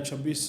26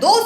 2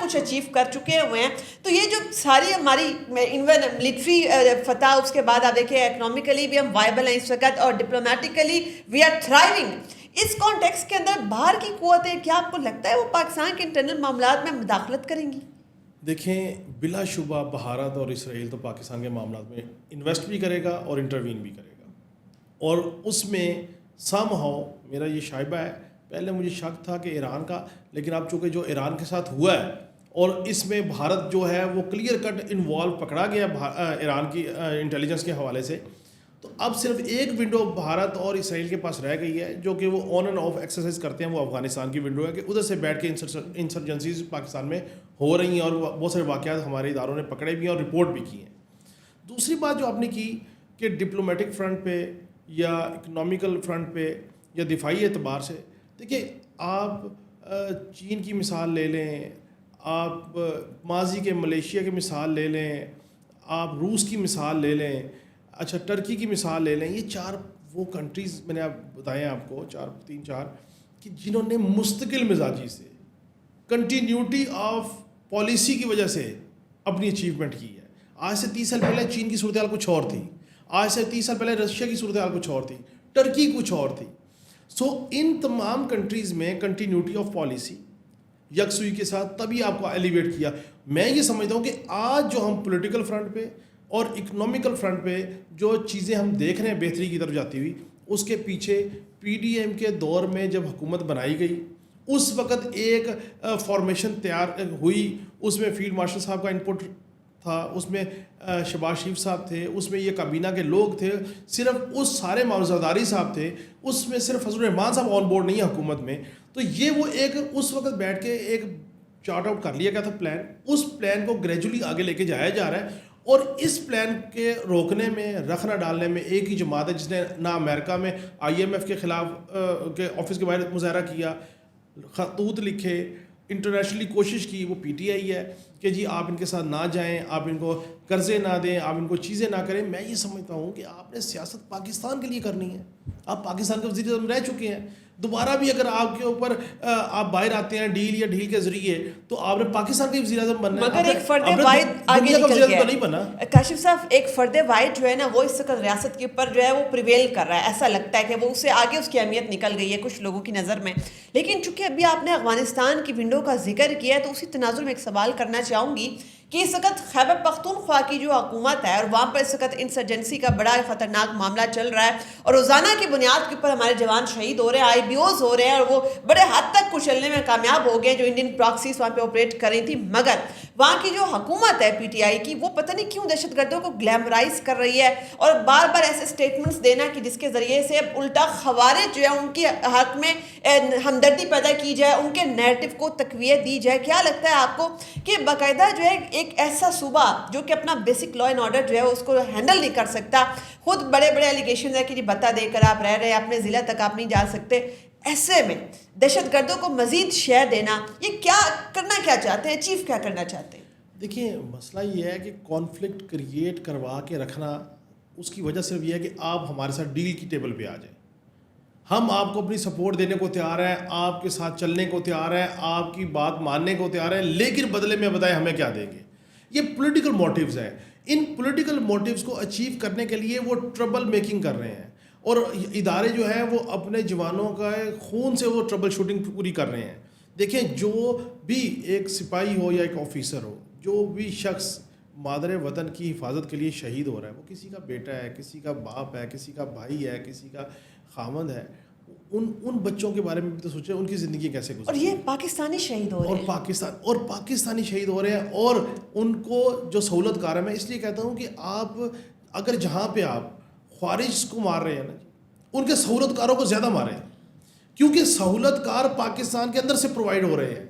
کچھ اچیو کر چکے ہوئے ہیں, تو یہ جو ساری ہماری ایون ملٹری فتح, اس کے بعد آپ دیکھیں اکنامکلی بھی ہم وائبل ہیں اس وقت, اور ڈپلومیٹکلی وی آر تھرائیونگ. اس کانٹیکسٹ کے اندر باہر کی قوتیں, کیا آپ کو لگتا ہے وہ پاکستان کے انٹرنل معاملات میں مداخلت کریں گی؟ دیکھیں, بلا شبہ بھارت اور اسرائیل تو پاکستان کے معاملات میں انویسٹ بھی کرے گا اور انٹروین بھی کرے گا, اور اس میں سم ہاؤ میرا یہ شائبہ ہے, پہلے مجھے شک تھا کہ ایران کا, لیکن اب چونکہ جو ایران کے ساتھ ہوا ہے اور اس میں بھارت جو ہے وہ کلیئر کٹ انوالو پکڑا گیا ایران کی انٹیلیجنس کے حوالے سے, تو اب صرف ایک ونڈو بھارت اور اسرائیل کے پاس رہ گئی ہے جو کہ وہ آن اینڈ آف ایکسرسائز کرتے ہیں, وہ افغانستان کی ونڈو ہے کہ ادھر سے بیٹھ کے انسرجنسیز پاکستان میں ہو رہی ہیں, اور بہت سارے واقعات ہمارے اداروں نے پکڑے بھی ہیں اور رپورٹ بھی کی ہیں. دوسری بات جو آپ نے کی کہ ڈپلومیٹک فرنٹ پہ یا اکنامیکل فرنٹ پہ یا دفاعی اعتبار سے, دیکھیں آپ چین کی مثال لے لیں, آپ ماضی کے ملیشیا کی مثال لے لیں, آپ روس کی مثال لے لیں, اچھا ٹرکی کی مثال لے لیں, یہ چار وہ کنٹریز میں نے آپ بتائے ہیں آپ کو, تین چار کہ جنہوں نے مستقل مزاجی سے کنٹینیوٹی آف پالیسی کی وجہ سے اپنی اچیومنٹ کی ہے. آج سے 30 سال پہلے چین کی صورتحال کچھ اور تھی, آج سے 30 سال پہلے رشیا کی صورتحال کچھ اور تھی, ٹرکی کچھ اور تھی. سو ان تمام کنٹریز میں کنٹینیوٹی آف پالیسی یکسوئی کے ساتھ تبھی آپ کو ایلیویٹ کیا. میں یہ سمجھتا ہوں کہ آج جو ہم پولیٹیکل فرنٹ پہ اور اکنامیکل فرنٹ پہ جو چیزیں ہم دیکھ رہے ہیں بہتری کی طرف جاتی ہوئی, اس کے پیچھے پی ڈی ایم کے دور میں جب حکومت بنائی گئی اس وقت ایک فارمیشن تیار ہوئی, اس میں فیلڈ مارشل صاحب کا انپٹ تھا, اس میں شہباز شریف صاحب تھے, اس میں یہ کابینہ کے لوگ تھے, صرف اس سارے معاوضہ صاحب تھے, اس میں صرف فضل الرحمان صاحب آن بورڈ نہیں ہے حکومت میں. تو یہ وہ ایک اس وقت بیٹھ کے ایک چارٹ آؤٹ کر لیا گیا تھا پلان, اس پلان کو گریجولی آگے لے کے جایا جا رہا ہے, اور اس پلان کے روکنے میں رکھنا ڈالنے میں ایک ہی جماعت ہے جس نے نہ امریکہ میں IMF کے خلاف کے آفس کے باہر مظاہرہ کیا, خطوط لکھے, انٹرنیشنلی کوشش کی, وہ PTI ہے کہ جی آپ ان کے ساتھ نہ جائیں, آپ ان کو قرضے نہ دیں, آپ ان کو چیزیں نہ کریں. میں یہ سمجھتا ہوں کہ آپ نے سیاست پاکستان کے لیے کرنی ہے, آپ پاکستان کے وزیر اعظم رہ چکے ہیں, دوبارہ بھی اگر آپ کے اوپر آپ باہر آتے ہیں ڈیل یا ڈھیل کے ذریعے تو آپ نے پاکستان کے وزیر اعظم بننا ہے, مگر ایک فرد واحد آگے نکل گیا نہیں بنا. کاشف صاحب, ایک فرد واحد جو ہے نا وہ اس وقت ریاست کے اوپر جو ہے وہ پریویل کر رہا ہے, ایسا لگتا ہے کہ وہ اس سے آگے اس کی اہمیت نکل گئی ہے کچھ لوگوں کی نظر میں. لیکن چونکہ ابھی آپ نے افغانستان کی ونڈو کا ذکر کیا ہے تو اسی تناظر میں ایک سوال کرنا چاہوں گی کہ اس وقت خیبر پختونخوا کی جو حکومت ہے, اور وہاں پر اس وقت انسرجنسی کا بڑا خطرناک معاملہ چل رہا ہے, اور روزانہ کی بنیاد کے اوپر ہمارے جوان شہید ہو رہے ہیں, IBOs ہو رہے ہیں, اور وہ بڑے حد تک کچلنے میں کامیاب ہو گئے جو انڈین پراکسیز وہاں پہ آپریٹ کر رہی تھی. مگر وہاں کی جو حکومت ہے PTI کی, وہ پتہ نہیں کیوں دہشت گردوں کو گلیمرائز کر رہی ہے, اور بار بار ایسے اسٹیٹمنٹس دینا کہ جس کے ذریعے سے الٹا خوارج جو ہے ان کی حق میں ہمدردی پیدا کی جائے, ان کے نیریٹو کو تقویت دی جائے. کیا لگتا ہے آپ کو کہ باقاعدہ جو ہے ایک ایسا صوبہ جو کہ اپنا بیسک لا اینڈ آرڈر جو ہے اس کو ہینڈل نہیں کر سکتا, خود بڑے بڑے ایلیگیشنز ہیں کہ جی بتا دے کر آپ رہ رہے ہیں, اپنے ضلع تک آپ نہیں جا سکتے, ایسے میں دہشت گردوں کو مزید شے دینا, یہ کیا کرنا کیا چاہتے ہیں, اچیو کیا کرنا چاہتے ہیں؟ دیکھیں مسئلہ یہ ہے کہ کانفلکٹ کریٹ کروا کے رکھنا, اس کی وجہ صرف یہ ہے کہ آپ ہمارے ساتھ ڈیل کی ٹیبل پہ آ جائیں, ہم آپ کو اپنی سپورٹ دینے کو تیار ہیں, آپ کے ساتھ چلنے کو تیار ہیں, آپ کی بات ماننے کو تیار ہیں, لیکن بدلے میں بتائیں ہمیں کیا دیں گے. یہ پولیٹیکل موٹیوز ہیں. ان پولیٹیکل موٹیوز کو اچیو کرنے کے لیے وہ ٹربل میکنگ کر رہے ہیں, اور ادارے جو ہیں وہ اپنے جوانوں کا خون سے وہ ٹربل شوٹنگ پوری کر رہے ہیں. دیکھیں جو بھی ایک سپاہی ہو یا ایک آفیسر ہو, جو بھی شخص مادر وطن کی حفاظت کے لیے شہید ہو رہا ہے, وہ کسی کا بیٹا ہے, کسی کا باپ ہے, کسی کا بھائی ہے, کسی کا خامند ہے, ان بچوں کے بارے میں بھی تو سوچیں ان کی زندگی کیسے گزرے. اور یہ پاکستانی شہید ہو رہے ہیں, اور پاکستانی شہید ہو رہے ہیں, اور ان کو جو سہولت کار ہے. میں اس لیے کہتا ہوں کہ آپ اگر جہاں پہ آپ خوارج کو مار رہے ہیں نا, ان کے سہولت کاروں کو زیادہ ماریں, کیونکہ سہولت کار پاکستان کے اندر سے پرووائڈ ہو رہے ہیں.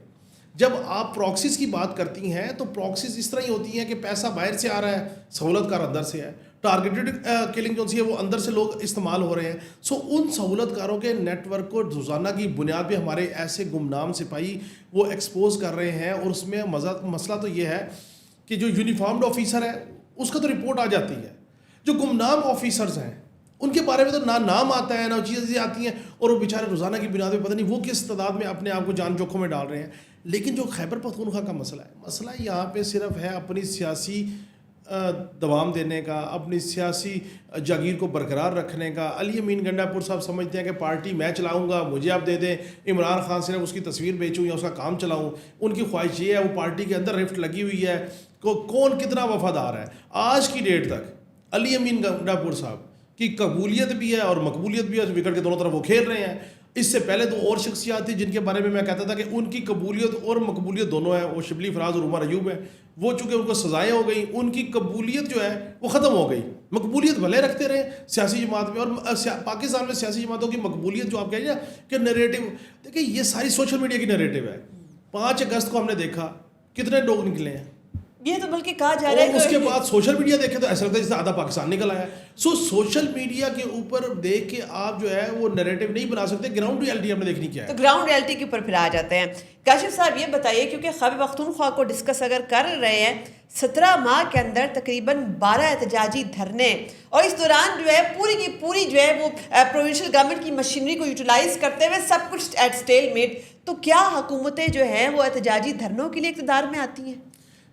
جب آپ پراکسیز کی بات کرتی ہیں تو پراکسیز اس طرح ہی ہوتی ہیں کہ پیسہ باہر سے آ رہا ہے, سہولت کار اندر سے ہے, ٹارگیٹڈ کلنگ جو ہے وہ اندر سے لوگ استعمال ہو رہے ہیں. سو ان سہولت کاروں کے نیٹ ورک کو روزانہ کی بنیاد پہ ہمارے ایسے گمنام سپاہی وہ ایکسپوز کر رہے ہیں. اور اس میں مسئلہ تو یہ ہے کہ جو یونیفارمڈ آفیسر ہے اس کا تو رپورٹ آ جاتی ہے, جو گمنام آفیسرز ہیں ان کے بارے میں تو نہ نام آتا ہے نہ چیزیں آتی ہیں، اور وہ بیچارے روزانہ کی بنیاد پہ پتہ نہیں وہ کس تعداد میں اپنے آپ کو جان جوکھوں میں ڈال رہے ہیں. لیکن جو خیبر پختونخوا کا مسئلہ یہاں پہ صرف ہے اپنی سیاسی دوام دینے کا، اپنی سیاسی جاگیر کو برقرار رکھنے کا. علی امین گنڈا پور صاحب سمجھتے ہیں کہ پارٹی میں چلاؤں گا، مجھے آپ دے دیں، عمران خان صرف اس کی تصویر بیچوں یا اس کا کام چلاؤں. ان کی خواہش یہ ہے، وہ پارٹی کے اندر رفٹ لگی ہوئی ہے کون کتنا وفادار ہے. آج کی ڈیٹ تک علی امین گنڈا پور صاحب کی قبولیت بھی ہے اور مقبولیت بھی ہے، وکٹ کے دونوں طرف وہ کھیل رہے ہیں. اس سے پہلے تو اور شخصیات تھی جن کے بارے میں کہتا تھا کہ ان کی قبولیت اور مقبولیت دونوں ہیں، وہ شبلی فراز اور عمر ایوب ہیں. وہ چونکہ ان کو سزائیں ہو گئیں، ان کی قبولیت جو ہے وہ ختم ہو گئی. مقبولیت بھلے رکھتے رہے سیاسی جماعت میں، اور پاکستان میں سیاسی جماعتوں کی مقبولیت جو آپ کہیں نا کہ نریٹو، دیکھیں یہ ساری سوشل میڈیا کی نریٹو ہے. 5 اگست کو ہم نے دیکھا کتنے لوگ نکلے ہیں، یہ تو بلکہ کہا جا رہا ہے اور اس کے بعد سوشل میڈیا دیکھیں تو ایسا لگتا ہے جیسے آدھا پاکستان نکل آیا. سوشل میڈیا کے اوپر دیکھ کے آپ جو ہے وہ نیریٹو نہیں بنا سکتے. گراؤنڈ ریالٹی آپ نے دیکھنی کیا ہے. تو گراؤنڈ ریالٹی کے اوپر پھر آ جاتے ہیں. کاشف صاحب یہ بتائیے، کیونکہ خیبر پختونخوا کو ڈسکس اگر کر رہے ہیں، 17 ماہ کے اندر تقریباً 12 احتجاجی دھرنے، اور اس دوران جو ہے پوری کی پوری جو ہے وہ پروونشل گورنمنٹ کی مشینری کو یوٹیلائز کرتے ہوئے سب کچھ ایٹ اسٹیل میٹ. تو کیا حکومتیں جو ہیں وہ احتجاجی دھرنوں کے لیے اقتدار میں آتی ہیں؟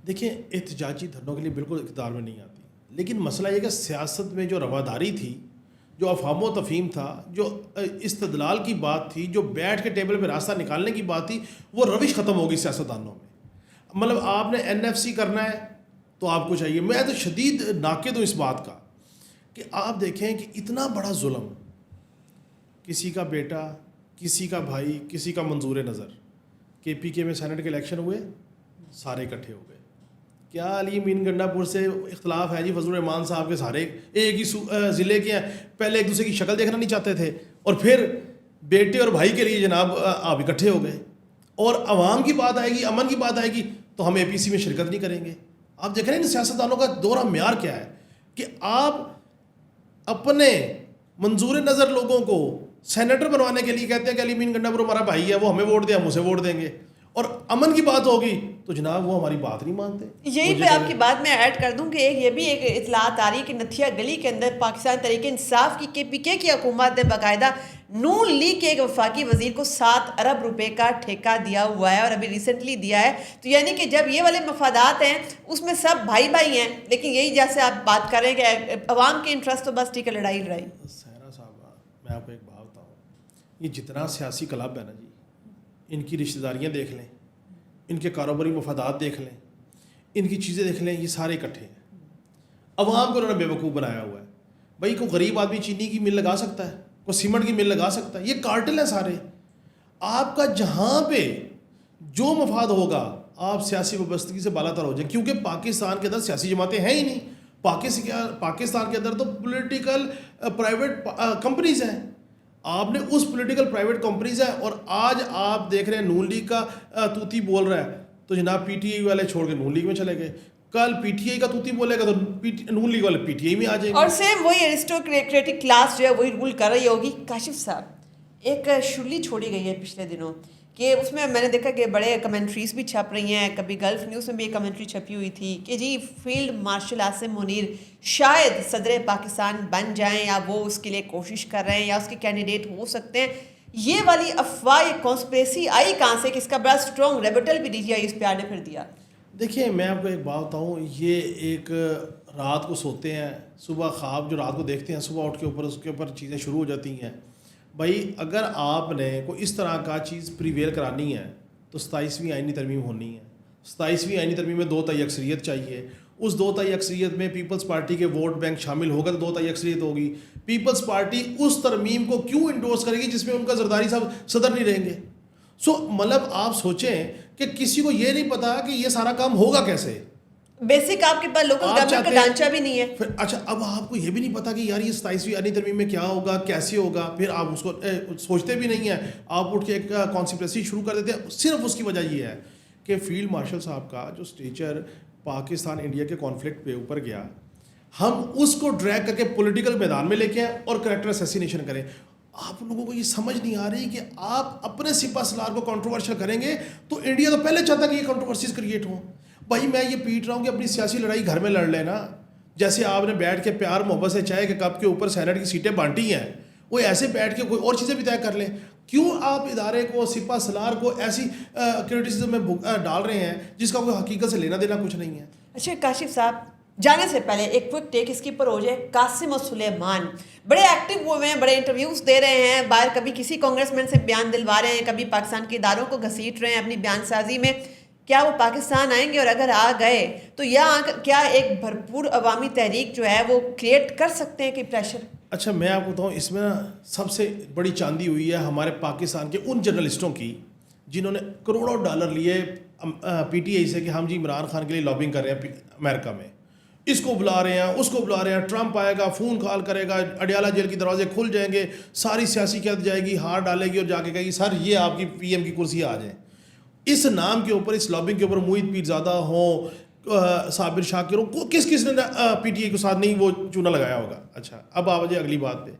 دیکھیں احتجاجی دھرنوں کے لیے بالکل اقتدار میں نہیں آتی، لیکن مسئلہ یہ کہ سیاست میں جو رواداری تھی، جو افہام و تفہیم تھا، جو استدلال کی بات تھی، جو بیٹھ کے ٹیبل پہ راستہ نکالنے کی بات تھی، وہ روش ختم ہو گئی سیاستدانوں میں. مطلب آپ نے NFC کرنا ہے تو آپ کو چاہیے. میں تو شدید ناقد ہوں اس بات کا کہ آپ دیکھیں کہ اتنا بڑا ظلم، کسی کا بیٹا، کسی کا بھائی، کسی کا منظور نظر. KPK میں سینٹ کے الیکشن ہوئے، سارے اکٹھے ہو گئے. کیا علی امین گنڈا پور سے اختلاف ہے جی؟ فضل الرحمان صاحب کے سارے ایک ہی ضلع کے ہیں، پہلے ایک دوسرے کی شکل دیکھنا نہیں چاہتے تھے، اور پھر بیٹے اور بھائی کے لیے جناب آپ اکٹھے ہو گئے. اور عوام کی بات آئے گی، امن کی بات آئے گی تو ہم APC میں شرکت نہیں کریں گے. آپ دیکھ رہے ہیں سیاستدانوں کا دورہ معیار کیا ہے کہ آپ اپنے منظور نظر لوگوں کو سینیٹر بنوانے کے لیے کہتے ہیں کہ علی امین گنڈا پور ہمارا بھائی ہے، وہ ہمیں ووٹ دے، ہم اسے ووٹ دیں گے، اور امن کی بات ہوگی تو جناب وہ ہماری بات نہیں مانتے. یہی پہ آپ کی بات میں ایڈ کر دوں کہ یہ بھی ایک اطلاعات آ رہی ہے کہ نتھیا گلی کے اندر پاکستان تحریک انصاف کی KPK کی حکومت نے باقاعدہ نون لیگ کے ایک وفاقی وزیر کو 7 ارب روپے کا ٹھیکہ دیا ہوا ہے، اور ابھی ریسنٹلی دیا ہے. تو یعنی کہ جب یہ والے مفادات ہیں اس میں سب بھائی بھائی ہیں، لیکن یہی جیسے آپ بات کر رہے ہیں کہ عوام کے انٹرسٹ تو بس ٹھیک ہے لڑائی لڑائی. صحرا صاحب میں آپ کو ایک بات بتاؤں، یہ جتنا سیاسی کلب ہے نا جی، ان کی رشتہ داریاں دیکھ لیں، ان کے کاروباری مفادات دیکھ لیں، ان کی چیزیں دیکھ لیں، یہ سارے اکٹھے ہیں. عوام کو انہوں نے بے وقوف بنایا ہوا ہے. بھائی کوئی غریب آدمی چینی کی مل لگا سکتا ہے، کوئی سیمنٹ کی مل لگا سکتا ہے. یہ کارٹل ہیں سارے. آپ کا جہاں پہ جو مفاد ہوگا آپ سیاسی وابستگی سے بالا تر ہو جائیں، کیونکہ پاکستان کے اندر سیاسی جماعتیں ہیں ہی نہیں. پاکستان کے اندر تو پولیٹیکل پرائیویٹ کمپنیز ہیں. آپ نے اس پولیٹیکل پرائیویٹ کمپنیز ہیں، اور آج آپ دیکھ رہے ہیں نون لیگ کا توتی بول رہا ہے تو جناب PTI والے چھوڑ کے نون لیگ میں چلے گئے. کل PTI کا توتی بولے گا تو نون لیگ والے PTI میں آ جائیں گے. اور سیم وہی ایرسٹوکریٹک کلاس جو ہے وہی رول کر رہی ہوگی. کاشف صاحب ایک شرلی چھوڑی گئی ہے پچھلے دنوں کہ اس میں نے دیکھا کہ بڑے کمنٹریز بھی چھپ رہی ہیں. کبھی گلف نیوز میں بھی ایک کمنٹری چھپی ہوئی تھی کہ جی فیلڈ مارشل عاصم منیر شاید صدر پاکستان بن جائیں، یا وہ اس کے لیے کوشش کر رہے ہیں، یا اس کے کینڈیڈیٹ ہو سکتے ہیں. یہ والی افواہ، یہ کانسپریسی آئی کہاں سے کہ اس کا بڑا اسٹرانگ ریبٹل بھی DGI اس پہ آنے پھر دیا؟ دیکھیں میں آپ کو ایک بات بتاؤں، یہ ایک رات کو سوتے ہیں، صبح خواب جو رات کو دیکھتے ہیں، صبح اٹھ کے اوپر اس کے اوپر چیزیں شروع ہو جاتی ہیں. بھائی اگر آپ نے کوئی اس طرح کا چیز پریویل کرانی ہے تو 27ویں آئینی ترمیم ہونی ہے. 27ویں آئینی ترمیم میں 2 تہائی اکثریت چاہیے. اس 2 تہائی اکثریت میں پیپلز پارٹی کے ووٹ بینک شامل ہوگا تو 2 تہائی اکثریت ہوگی. پیپلز پارٹی اس ترمیم کو کیوں انڈورس کرے گی جس میں ان کا زرداری صاحب صدر نہیں رہیں گے؟ مطلب آپ سوچیں کہ کسی کو یہ نہیں پتا کہ یہ سارا کام ہوگا کیسے. بیسک آپ کے پاس لوکل گورنمنٹ کا ڈھانچہ بھی نہیں ہے. پھر اچھا اب آپ کو یہ بھی نہیں پتا کہ یار یہ 27ویں آئینی ترمیم میں کیا ہوگا، کیسے ہوگا. پھر آپ اس کو سوچتے بھی نہیں ہیں، آپ اٹھ کے ایک کانسپریسی شروع کر دیتے ہیں. صرف اس کی وجہ یہ ہے کہ فیلڈ مارشل صاحب کا جو اسٹیچر پاکستان انڈیا کے کانفلکٹ پہ اوپر گیا، ہم اس کو ڈریگ کر کے پولیٹیکل میدان میں لے کے آئیں اور کریکٹر اسیسینیشن کریں. آپ لوگوں کو یہ سمجھ نہیں آ رہی کہ آپ اپنے سپہ سالار کو کنٹروورشل کریں گے تو انڈیا تو پہلے چاہتا کہ یہ کنٹروورسیز کریٹ ہوں. بھائی میں یہ پیٹ رہا ہوں کہ اپنی سیاسی لڑائی گھر میں لڑ لینا، جیسے آپ نے بیٹھ کے پیار محبت سے چائے کے کپ کے اوپر سینٹ کی سیٹیں بانٹی ہیں, وہ ایسے بیٹھ کے کوئی اور چیزیں بھی طے کر لیں. کیوں آپ ادارے کو, سپہ سالار کو ایسی کرٹیسزم میں ڈال رہے ہیں جس کا کوئی حقیقت سے لینا دینا کچھ نہیں ہے؟ اچھا کاشف صاحب, جانے سے پہلے ایک کوئک ٹیک اس کے اوپر ہو جائے. قاسم اور سلیمان بڑے ایکٹیو ہوئے ہیں, بڑے انٹرویوز دے رہے ہیں باہر, کبھی کسی کانگریس مین سے بیان دلوا رہے ہیں, کبھی پاکستان کے اداروں کو گھسیٹ رہے ہیں اپنی بیان سازی میں. کیا وہ پاکستان آئیں گے, اور اگر آ گئے تو کیا ایک بھرپور عوامی تحریک جو ہے وہ کریٹ کر سکتے ہیں کہ پریشر؟ اچھا میں آپ کو بتاؤں, اس میں نا سب سے بڑی چاندی ہوئی ہے ہمارے پاکستان کے ان جرنلسٹوں کی جنہوں نے کروڑوں ڈالر لیے پی ٹی آئی سے کہ ہم جی عمران خان کے لیے لابنگ کر رہے ہیں امریکہ میں, اس کو بلا رہے ہیں, اس کو بلا رہے ہیں, ٹرمپ آئے گا, فون کال کرے گا, اڈیالہ جیل کی دروازے کھل جائیں گے, ساری سیاسی قیادت جائے گی, ہار ڈالے گی اور جا کے کہے گی سر یہ آپ کی پی ایم کی کرسی آ جائیں. اس نام کے اوپر, اس لابنگ کے اوپر موہت پیرزادہ ہوں, صابر شاکر ہوں, کس نے پی ٹی آئی کے ساتھ نہیں وہ چونا لگایا ہوگا. اچھا اب آ جائے اگلی بات پہ.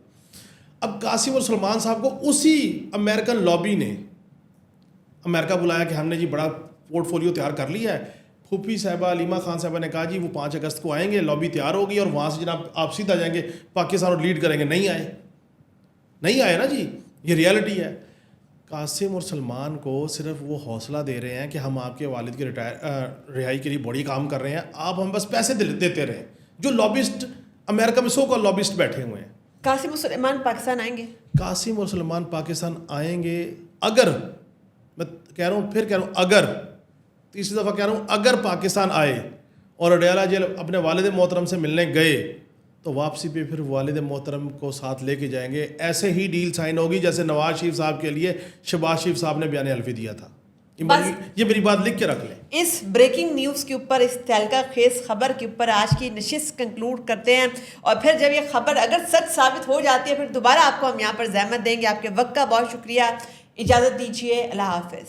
اب قاسم اور سلمان صاحب کو اسی امریکن لابی نے امریکہ بلایا کہ ہم نے جی بڑا پورٹ فولیو تیار کر لیا ہے. پھوپھی صاحبہ علیمہ خان صاحبہ نے کہا جی وہ 5 اگست کو آئیں گے, لابی تیار ہوگی اور وہاں سے جناب آپ سیدھا جائیں گے پاکستان اور لیڈ کریں گے. نہیں آئے نا جی, یہ ریالٹی ہے. قاسم اور سلمان کو صرف وہ حوصلہ دے رہے ہیں کہ ہم آپ کے والد کی رہائی کے لیے بڑی کام کر رہے ہیں, آپ ہم بس پیسے دیتے رہیں. جو لابسٹ امریکہ میں سو کا لابسٹ بیٹھے ہوئے ہیں. قاسم اور سلیمان پاکستان آئیں گے؟ قاسم اور سلمان پاکستان آئیں گے اگر, میں کہہ رہا ہوں پھر کہہ رہا ہوں اگر, تیسری دفعہ کہہ رہا ہوں اگر پاکستان آئے اور اڈیالہ جیل اپنے والد محترم سے ملنے گئے تو واپسی پہ پھر والد محترم کو ساتھ لے کے جائیں گے. ایسے ہی ڈیل سائن ہوگی جیسے نواز شریف صاحب کے لیے شہباز شریف صاحب نے بیان حلفی دیا تھا. یہ میری بات لکھ کے رکھ لیں. اس بریکنگ نیوز کے اوپر, اس تہلکہ خیز خبر کے اوپر آج کی نشست کنکلوڈ کرتے ہیں, اور پھر جب یہ خبر اگر سچ ثابت ہو جاتی ہے پھر دوبارہ آپ کو ہم یہاں پر زحمت دیں گے. آپ کے وقت کا بہت شکریہ, اجازت دیجیے, اللہ حافظ.